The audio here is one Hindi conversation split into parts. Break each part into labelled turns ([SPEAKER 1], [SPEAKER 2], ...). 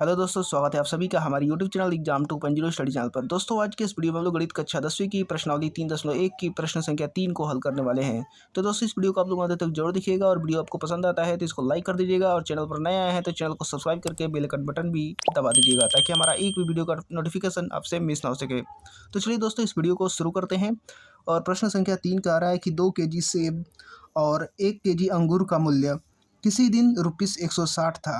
[SPEAKER 1] हेलो दोस्तों, स्वागत है आप सभी का हमारे YouTube channel exam 2.0 study channel पर। दोस्तों आज के इस वीडियो में हम लोग गणित कक्षा 10वीं की प्रश्नावली 3.1 की प्रश्न संख्या 3 को हल करने वाले हैं। तो दोस्तों इस वीडियो को आप लोग अंत तक जरूर देखिएगा और वीडियो आपको पसंद आता है तो इसको लाइक कर दीजिएगा और चैनल पर नए आए हैं तो चैनल को सब्सक्राइब करके बेल आइकन बटन भी दबा दीजिएगा ताकि हमारा एक भी वीडियो का नोटिफिकेशन आपसे मिस ना हो सके। तो चलिए दोस्तों इस वीडियो को शुरू करते हैं। और प्रश्न संख्या 3 का आ रहा है कि 2 kg सेब और 1 kg अंगूर का मूल्य किसी दिन ₹160 था।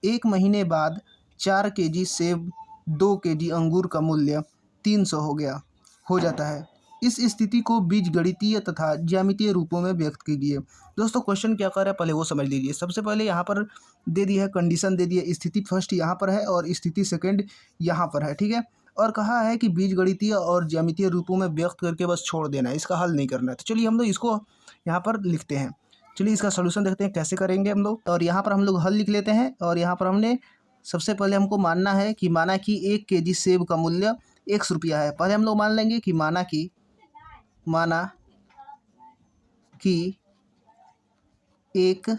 [SPEAKER 1] एक महीने बाद 4 kg सेब 2 kg अंगूर का मूल्य 300 हो जाता है। इस स्थिति को बीजगणितीय तथा ज्यामितीय रूपों में व्यक्त कीजिए। दोस्तों क्वेश्चन क्या कर रहा है पहले वो समझ लीजिए। सबसे पहले यहाँ पर दे दिया है कंडीशन, दे दिया स्थिति फर्स्ट यहाँ पर है और स्थिति सेकंड यहाँ पर है, ठीक है। और कहा है कि बीजगणितीय और ज्यामितीय रूपों में व्यक्त करके बस छोड़ देना है, इसका हल नहीं करना है। तो चलिए हम लोग इसको यहाँ पर लिखते हैं। चलिए इसका सोल्यूशन देखते हैं कैसे करेंगे हम लोग। और यहाँ पर हम लोग हल लिख लेते हैं। और यहाँ पर हमने सबसे पहले हमको मानना है कि 1 kg सेब का मूल्य 100 रुपया है। पहले हम लोग मान लेंगे कि माना कि 1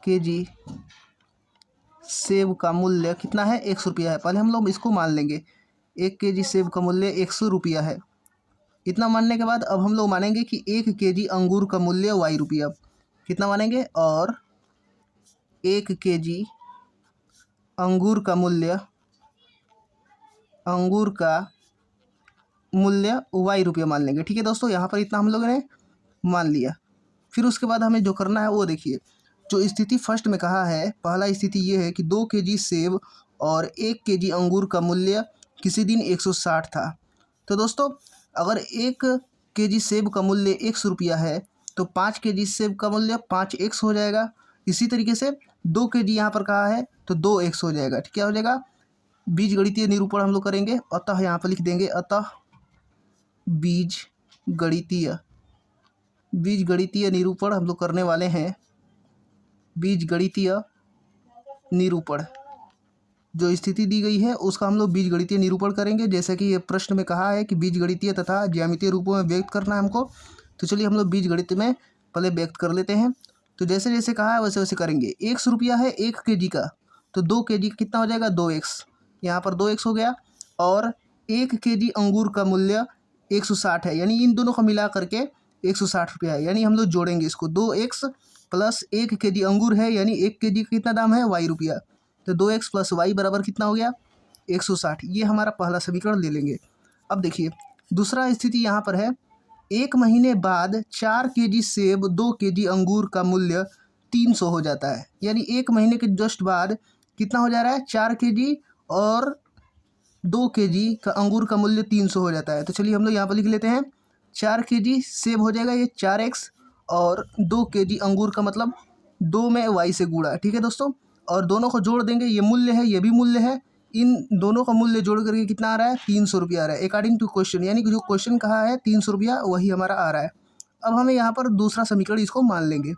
[SPEAKER 1] kg सेब का मूल्य कितना है, 100 रुपया है। पहले हम लोग इसको मान लेंगे 1 kg सेब का मूल्य 100 रुपया है। इतना मानने के बाद अब हम लोग मानेंगे कि 1 kg अंगूर का मूल्य y रुपया। कितना मानेंगे, और 1 kg अंगूर का मूल्य y रुपया मान लेंगे, ठीक है दोस्तों। यहाँ पर इतना हम लोगों ने मान लिया। फिर उसके बाद हमें जो करना है वो देखिए। जो स्थिति फर्स्ट में कहा है, पहला स्थिति ये है कि 2 kg सेब और 1 kg अंगूर का मूल्य किसी दिन 160 था। तो दोस्तों अगर 1 kg सेब का मूल्य 100 रुपया है तो 5 kg सेब का मूल्य 5x हो जाएगा। इसी तरीके से 2 kg यहाँ पर कहा है तो 2x हो जाएगा, ठीक, क्या हो जाएगा। बीजगणितीय निरूपण हम लोग करेंगे। अतः यहाँ पर लिख देंगे, अतः बीजगणितीय निरूपण हम लोग करने वाले हैं। बीजगणितीय निरूपण, जो स्थिति दी गई है उसका हम लोग बीजगणितीय निरूपण करेंगे। जैसे कि ये प्रश्न में कहा है कि बीजगणितीय तथा ज्यामितीय रूपों में व्यक्त करना है हमको। तो चलिए हम लोग बीजगणित में पहले व्यक्त कर लेते हैं। तो जैसे जैसे कहा है वैसे वैसे करेंगे। 100 रुपया है 1 kg का, तो 2 kg कितना हो जाएगा, 2x। यहाँ पर 2x हो गया। और 1 kg अंगूर का मूल्य 160 है, यानी इन दोनों को मिला करके 160 रुपया है। यानी हम लोग जोड़ेंगे इसको, 2x प्लस 1 kg अंगूर है यानी 1 kg का कितना दाम है, y रुपया। तो 2x प्लस y बराबर कितना हो गया, 160। ये हमारा पहला समीकरण ले लेंगे। अब देखिए दूसरा स्थिति यहाँ पर है। 1 महीने बाद 4 kg सेब 2 kg अंगूर का मूल्य 300 हो जाता है। यानी 1 महीने के जस्ट बाद कितना हो जा रहा है, 4 kg और 2 kg का अंगूर का मूल्य 300 हो जाता है। तो चलिए हम लोग यहाँ पर लिख लेते हैं 4 kg सेब हो जाएगा ये 4x, और 2 kg अंगूर का मतलब 2 में y से गुणा, ठीक है दोस्तों। और दोनों को जोड़ देंगे, ये मूल्य है ये भी मूल्य है, इन दोनों का मूल्य जोड़ करके कितना आ रहा है, 300 रुपया आ रहा है अकॉर्डिंग टू क्वेश्चन। यानी कि जो क्वेश्चन कहा है 300 रुपया वही हमारा आ रहा है। अब हमें यहाँ पर दूसरा समीकरण इसको मान लेंगे।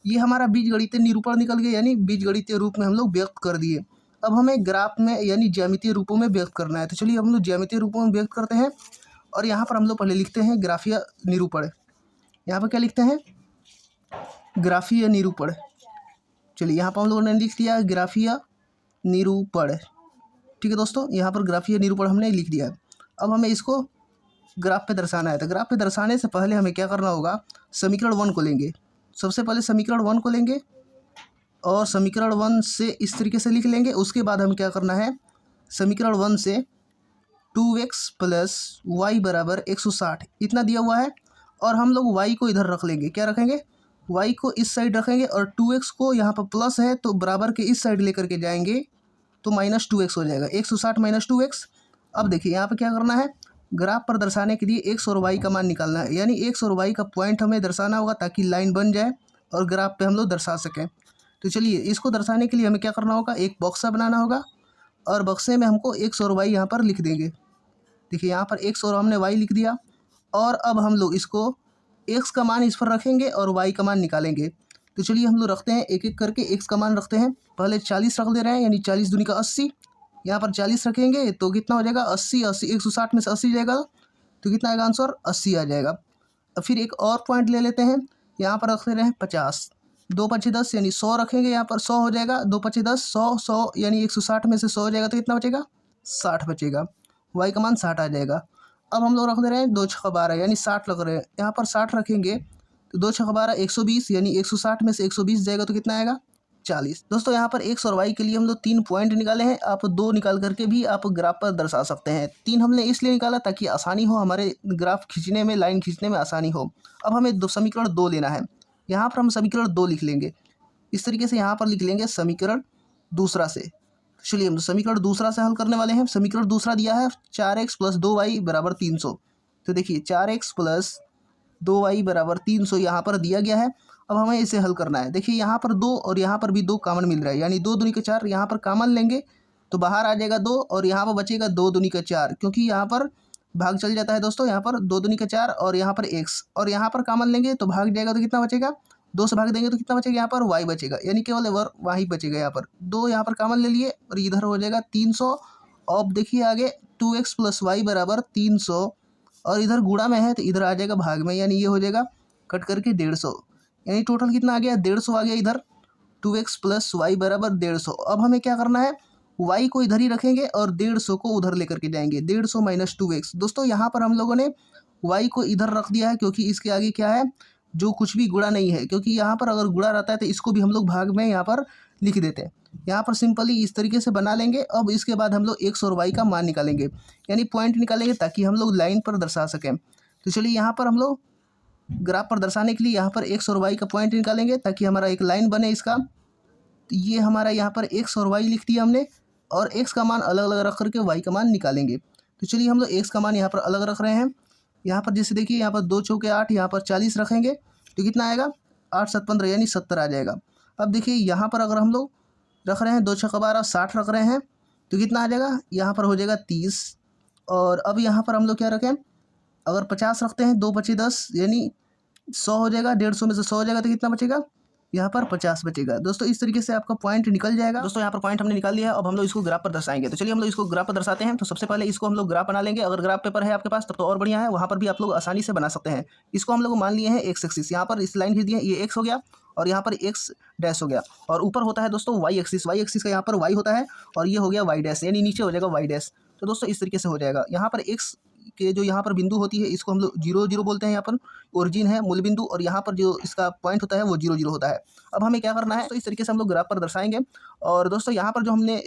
[SPEAKER 1] ये हमारा बीजगणितीय निरूपण निकल गया, यानी बीजगणितीय रूप में हम लोग व्यक्त कर दिए। अब हमें ग्राफ में यानी ज्यामितीय रूपों में व्यक्त करना है। तो चलिए हम लोग ज्यामितीय रूपों में व्यक्त करते हैं। और यहाँ पर हम लोग पहले लिखते हैं ग्राफीय निरूपण। यहाँ पर क्या लिखते हैं, ग्राफीय निरूपण। चलिए यहाँ पर हम लोगों ने लिख दिया ग्राफीय निरूपण, ठीक है दोस्तों। यहाँ पर ग्राफीय निरूपण हमने लिख दिया। अब हमें इसको ग्राफ पे दर्शाना है। तो ग्राफ पे दर्शाने से पहले हमें क्या करना होगा, समीकरण 1 को लेंगे। सबसे पहले समीकरण 1 को लेंगे और समीकरण 1 से इस तरीके से लिख लेंगे। उसके बाद हमें क्या करना है, समीकरण 1 से 2x प्लस y बराबर 160 इतना दिया हुआ है। और हम लोग y को इधर रख लेंगे। क्या रखेंगे, y को इस साइड रखेंगे और 2x को यहाँ पर प्लस है तो बराबर के इस साइड लेकर के जाएंगे तो -2x हो जाएगा, 160 - 2x। अब देखिए यहाँ पर क्या करना है, ग्राफ पर दर्शाने के लिए x और y का मान निकालना है। यानी x और y का पॉइंट हमें दर्शाना होगा ताकि लाइन बन जाए और ग्राफ पे हम लोग दर्शा सकें। तो चलिए इसको दर्शाने के लिए हमें क्या करना होगा, एक बक्सा बनाना होगा और बक्से में हमको x और y यहाँ पर लिख देंगे। देखिए यहाँ पर x और हमने y लिख दिया। और अब हम लोग इसको x का मान इस पर रखेंगे और y का मान निकालेंगे। तो चलिए हम लोग रखते हैं एक एक करके। x का मान रखते हैं, पहले 40 रख दे रहे हैं, यानी 40 दूनी का 80। यहाँ पर 40 रखेंगे तो कितना हो जाएगा, 80 160 में से 80 जाएगा तो कितना आएगा आंसर, 80 आ जाएगा। अब फिर एक और पॉइंट ले लेते हैं, यहाँ पर रख दे रहे हैं 50। दो पचे 10 यानी 100 रखेंगे, यहाँ पर 100 हो जाएगा। दो पचे 10, 100 यानी 160 में से 100 हो जाएगा तो कितना बचेगा? 60 बचेगा। वाई का मान 60 आ जाएगा। अब हम लोग रख दे रहे हैं 2 छक्का 12 यानी 60 लग रहे हैं। यहाँ पर 60 रखेंगे तो 2 छक्का 12 120 यानी 160 में से 120 जाएगा तो कितना आएगा? 40। दोस्तों यहाँ पर एक्स और वाई के लिए हम लोग 3 पॉइंट निकाले हैं। आप 2 निकाल करके भी आप ग्राफ पर दर्शा सकते हैं। 3 हमने इसलिए निकाला ताकि आसानी हो, हमारे ग्राफ खींचने में, लाइन खींचने में आसानी हो। अब हमें समीकरण 2 लेना है। यहाँ पर हम समीकरण 2 लिख लेंगे। इस तरीके से यहाँ पर लिख लेंगे समीकरण दूसरा से। चलिए हम समीकरण दूसरा से हल करने वाले हैं। समीकरण दूसरा दिया है 4x + 2y = 300। तो देखिए 4x + 2y = 300 यहाँ पर दिया गया है। अब हमें इसे हल करना है। देखिए यहाँ पर 2 और यहाँ पर भी 2 कॉमन मिल रहा है, यानी 2 दूनी का 4। यहाँ पर कॉमन लेंगे तो बाहर आ जाएगा 2 और यहाँ पर बचेगा 2 दूनी का 4, क्योंकि यहाँ पर भाग चल जाता है दोस्तों। यहाँ पर 2 दूनी का 4 और यहाँ पर x, और यहाँ पर कॉमन लेंगे तो भाग जाएगा तो कितना बचेगा? 2 से भाग देंगे तो कितना बचेगा? यहाँ पर y बचेगा, यानी केवल y बचेगा। यहाँ पर 2 यहाँ पर कॉमन ले लिए और इधर हो जाएगा 300। अब देखिए आगे 2x + y = 300 और इधर गुणा में है तो इधर आ जाएगा भाग में, यानी ये हो जाएगा कट करके 150, यानी टोटल कितना आ गया? 150 आ गया इधर। 2x + y = 150। अब हमें क्या करना है? y को इधर ही रखेंगे और 150 को उधर लेकर के जाएंगे। 150 - 2x। दोस्तों यहाँ पर हम लोगों ने y को इधर रख दिया है क्योंकि इसके आगे क्या है? जो कुछ भी गुणा नहीं है, क्योंकि यहाँ पर अगर गुणा रहता है तो इसको भी हम लोग भाग में यहाँ पर लिख देते हैं। यहाँ पर सिंपली इस तरीके से बना लेंगे। अब इसके बाद हम लोग x और y का मान निकालेंगे, यानी पॉइंट निकालेंगे ताकि हम लोग लाइन पर दर्शा सकें। तो चलिए यहाँ पर हम लोग ग्राफ पर दर्शाने के लिए यहाँ पर x और y का पॉइंट निकालेंगे ताकि हमारा एक लाइन बने इसका। तो ये हमारा यहाँ पर x और y लिख दिया हमने, और x का मान अलग अलग रख करके y का मान निकालेंगे। तो चलिए हम लोग x का मान यहाँ पर अलग रख रहे हैं। यहाँ पर जैसे देखिए यहाँ पर 2 चौके 8, यहाँ पर 40 रखेंगे तो कितना आएगा? 8 7 15 यानी 70 आ जाएगा। अब देखिए यहाँ पर अगर हम लोग रख रहे हैं 2 छक्का 12 60 रख रहे हैं तो कितना आ जाएगा? यहाँ पर हो जाएगा 30। और अब यहाँ पर हम लोग क्या रखें? अगर 50 रखते हैं 2 पचे 10 यानी 100 हो जाएगा। 150 में से 100 हो जाएगा तो कितना बचेगा? यहाँ पर 50 बचेगा। दोस्तों इस तरीके से आपका पॉइंट निकल जाएगा। दोस्तों यहाँ पर पॉइंट हमने निकाल लिया है। अब हम लोग इसको ग्राफ पर दर्शाएंगे। तो चलिए हम लोग इसको ग्राफ पर दर्शाते हैं। तो सबसे पहले इसको हम लोग ग्राफ बना लेंगे। अगर ग्राफ पेपर है आपके पास तब तो और बढ़िया है, वहाँ पर भी आप लोग आसानी से बना सकते हैं। इसको हम लोग मान लिए हैं एक्स एक्सिस। यहाँ पर इस लाइन खींच दिए, ये एक्स हो गया और यहाँ पर एक्स डैश हो गया, और ऊपर होता है दोस्तों वाई एक्सिस। वाई एक्सिस का यहाँ पर वाई होता है और ये हो गया वाई डैश, यानी नीचे हो जाएगा वाई डैश। तो दोस्तों इस तरीके से हो जाएगा। यहाँ पर एक्स के जो यहाँ पर बिंदु होती है इसको हम लोग 0 0 बोलते हैं। यहाँ पर ओरिजिन है मूल बिंदु, और यहाँ पर जो इसका पॉइंट होता है वो 0 0 होता है। अब हमें क्या करना है? तो इस तरीके से हम लोग ग्राफ पर दर्शाएंगे। और दोस्तों यहाँ पर जो हमने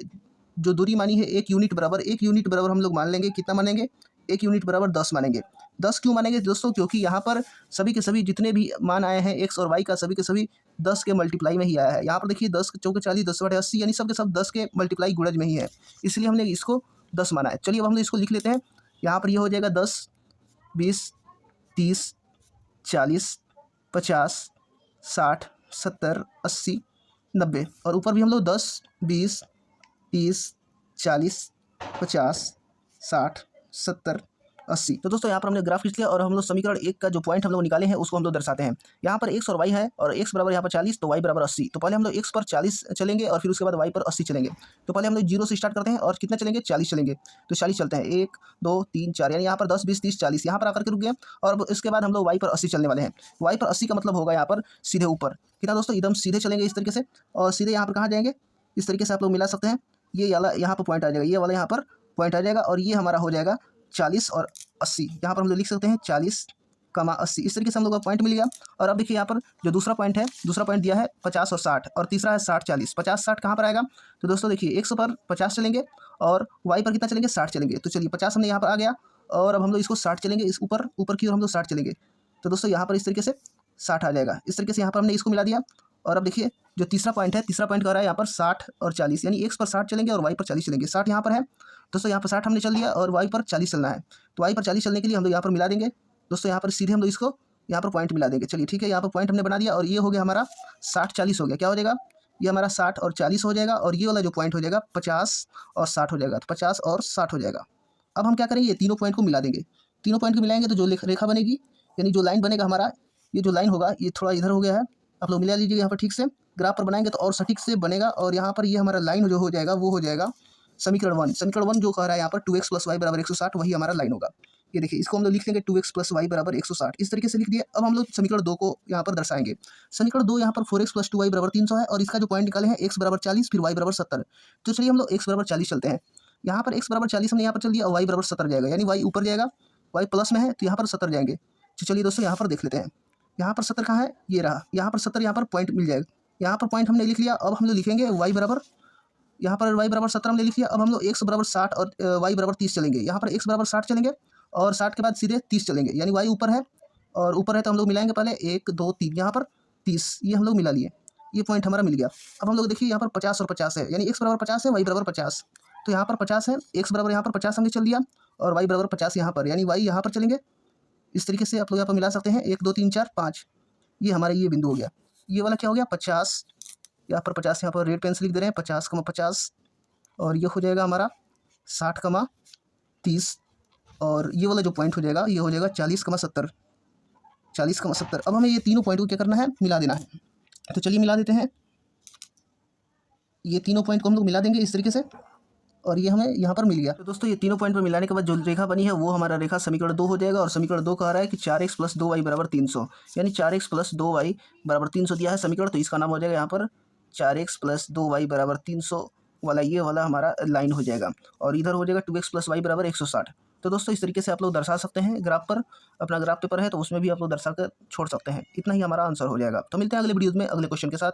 [SPEAKER 1] जो दूरी मानी है 1 यूनिट बराबर, 1 यूनिट बराबर हम लोग मान लेंगे। कितना मानेंगे? 1 यूनिट बराबर 10 मानेंगे। 10 क्यों मानेंगे दोस्तों? क्योंकि यहाँ पर सभी के सभी जितने भी मान आए हैं एक्स और वाई का, सभी के सभी 10 के मल्टीप्लाई में ही आया है। यहाँ पर देखिए 10 चौके 40, 10 बटे 80, यानी सब के सब 10 के मल्टीप्लाई गुणज में ही है, इसलिए हमने इसको 10 माना है। चलिए अब हम लोग इसको लिख लेते हैं। यहाँ पर ये हो जाएगा 10 20 30 40 50 60 70 80 90, और ऊपर भी हम लोग 10 20 30 40 50 60 70 80। तो दोस्तों यहाँ पर हमने ग्राफ खींच लिया और हम लोग समीकरण 1 का जो पॉइंट हम लोग निकाले हैं उसको हम लोग दर्शाते हैं। यहाँ पर x और y है, और x बराबर यहाँ पर 40 तो y बराबर 80। तो पहले हम लोग x पर 40 चलेंगे और फिर उसके बाद y पर 80 चलेंगे। तो पहले हम लोग 0 से स्टार्ट करते हैं और कितना चलेंगे? 40 चलेंगे। तो 40 चलते हैं, 1 2 3 4, यानी यहाँ पर 10 20 30 40 यहाँ पर आकर के रुक गए। और इसके बाद हम लोग y पर 80 चलने वाले हैं। y पर 80 का मतलब होगा यहाँ पर सीधे ऊपर। कितना दोस्तों? एकदम सीधे चलेंगे इस तरीके से, और सीधे यहाँ पर कहाँ जाएंगे? इस तरीके से आप लोग मिला सकते हैं। ये वाला यहाँ पर पॉइंट आ जाएगा, ये वाला यहाँ पर पॉइंट आ जाएगा, और ये हमारा हो जाएगा 40 और 80। यहाँ पर हम लोग लिख सकते हैं 40, 80। इस तरीके से हम लोग का पॉइंट मिल गया। और अब देखिए यहाँ पर जो दूसरा पॉइंट है, दूसरा पॉइंट दिया है 50 और 60, और तीसरा है 60 40। 50 60 कहाँ पर आएगा? तो दोस्तों देखिए x पर 50 चलेंगे और y पर कितना चलेंगे? 60 चलेंगे। तो चलिए 50 हमने यहाँ पर आ गया, और अब हम लोग इसको 60 चलेंगे, इस ऊपर की ओर हम लोग 60 चलेंगे। तो दोस्तों यहाँ पर इस तरीके से 60 आ जाएगा। इस तरीके से यहाँ पर हमने इसको मिला दिया। और अब देखिए जो तीसरा पॉइंट है, तीसरा पॉइंट कह रहा है यहाँ पर 60 और 40, यानी x पर 60 चलेंगे और y पर 40 चलेंगे। 60 यहाँ पर है दोस्तों, यहाँ पर 60 हमने चल दिया और y पर 40 चलना है। तो y पर 40 चलने के लिए हम लोग यहाँ पर मिला देंगे दोस्तों। यहाँ पर सीधे हम लोग इसको यहाँ पर पॉइंट मिला देंगे। चलिए ठीक है, यहाँ पर पॉइंट हमने बना दिया, और ये हो गया हमारा 60 40 हो गया। क्या हो जाएगा? ये हमारा 60 और 40 हो जाएगा, और ये वाला जो पॉइंट हो जाएगा 50 और 60 हो जाएगा। तो 50 और 60 हो जाएगा। अब हम क्या करेंगे? ये तीनों पॉइंट को मिला देंगे। तीनों पॉइंट को मिलाएंगे तो जो रेखा बनेगी, यानी जो लाइन बनेगा हमारा, ये जो लाइन होगा ये थोड़ा इधर हो गया है, आप लोग मिला लीजिएगा। यहाँ पर ठीक से ग्राफ पर बनाएंगे तो और सटीक से बनेगा। और यहाँ पर ये हमारा लाइन जो हो जाएगा वो हो जाएगा समीकरण 1। समीकरण 1 जो कह रहा है यहाँ पर 2x + y = 160, वही हमारा लाइन होगा। ये देखिए, इसको हम लोग लिख लेंगे 2x + y = 160। इस तरीके से लिख दिया। अब हम लोग समीकरण 2 को यहाँ पर दर्शाएंगे। समीकरण 2 यहाँ पर 4x + 2y = 300 है और इसका जो पॉइंट निकाले हैं x = 40 फिर y = 70। तो चलिए हम लोग x = 40 चलते हैं। यहाँ पर x = 40 हमने यहाँ पर चल दिया और y = 70 जाएगा, यानी y ऊपर जाएगा, y प्लस में है तो यहाँ पर 70 जाएंगे। तो चलिए दोस्तों यहाँ पर देख लेते हैं। यहाँ पर 70 कहाँ है, ये रहा। यहाँ पर 70 यहाँ पर पॉइंट मिल जाएगा। यहाँ पर पॉइंट हमने लिख लिया। अब हम लोग लिखेंगे y बराबर, यहाँ पर y = 70 हमने लिख लिया। अब हम लोग x = 60 और y = 30 चलेंगे। यहाँ पर x = 60 चलेंगे और 60 के बाद सीधे 30 चलेंगे, यानी y ऊपर है और ऊपर है तो हम लोग मिलाएंगे पहले 1 2 3, यहाँ पर 30, ये हम लोग मिला लिए। ये पॉइंट हमारा मिल गया। अब हम लोग देखिए यहाँ पर 50 और 50 है, यानी x = 50 है, y = 50। तो यहाँ पर 50 है, x बराबर यहाँ पर 50 हमने चल दिया और y = 50 यहाँ पर, यानी y यहाँ पर चलेंगे। इस तरीके से आप लोग यहाँ पर मिला सकते हैं 1 2 3 4 5। ये हमारा ये बिंदु हो गया। ये वाला क्या हो गया 50, यहाँ पर 50, यहाँ पर रेड पेन से लिख दे रहे हैं 50,50 और ये हो जाएगा हमारा 60,30 और ये वाला जो पॉइंट हो जाएगा ये हो जाएगा 40,70। 40,70। अब हमें ये तीनों पॉइंट को क्या करना है, मिला देना है। तो चलिए मिला देते हैं। ये तीनों पॉइंट को हम लोग मिला देंगे इस तरीके से और ये हमें यहाँ पर मिल गया। तो दोस्तों ये तीनों पॉइंट पर मिलाने के बाद जो रेखा बनी है वो हमारा रेखा समीकरण 2 हो जाएगा। और समीकरण 2 कह रहा है कि 4x + 2y = 300, यानी 4x + 2y = 300 दिया है समीकरण। तो इसका नाम हो जाएगा यहाँ पर 4x + 2y = 300 वाला, ये वाला हमारा लाइन हो जाएगा। और इधर हो जाएगा 2x + y = 160। तो दोस्तों इस तरीके से आप लोग दर्शा सकते हैं ग्राफ पर। अपना ग्राफ पेपर है तो उसमें भी आप लोग दर्शा कर छोड़ सकते हैं। इतना ही हमारा आंसर हो जाएगा। तो मिलते हैं अगले वीडियोज़ में अगले क्वेश्चन के साथ।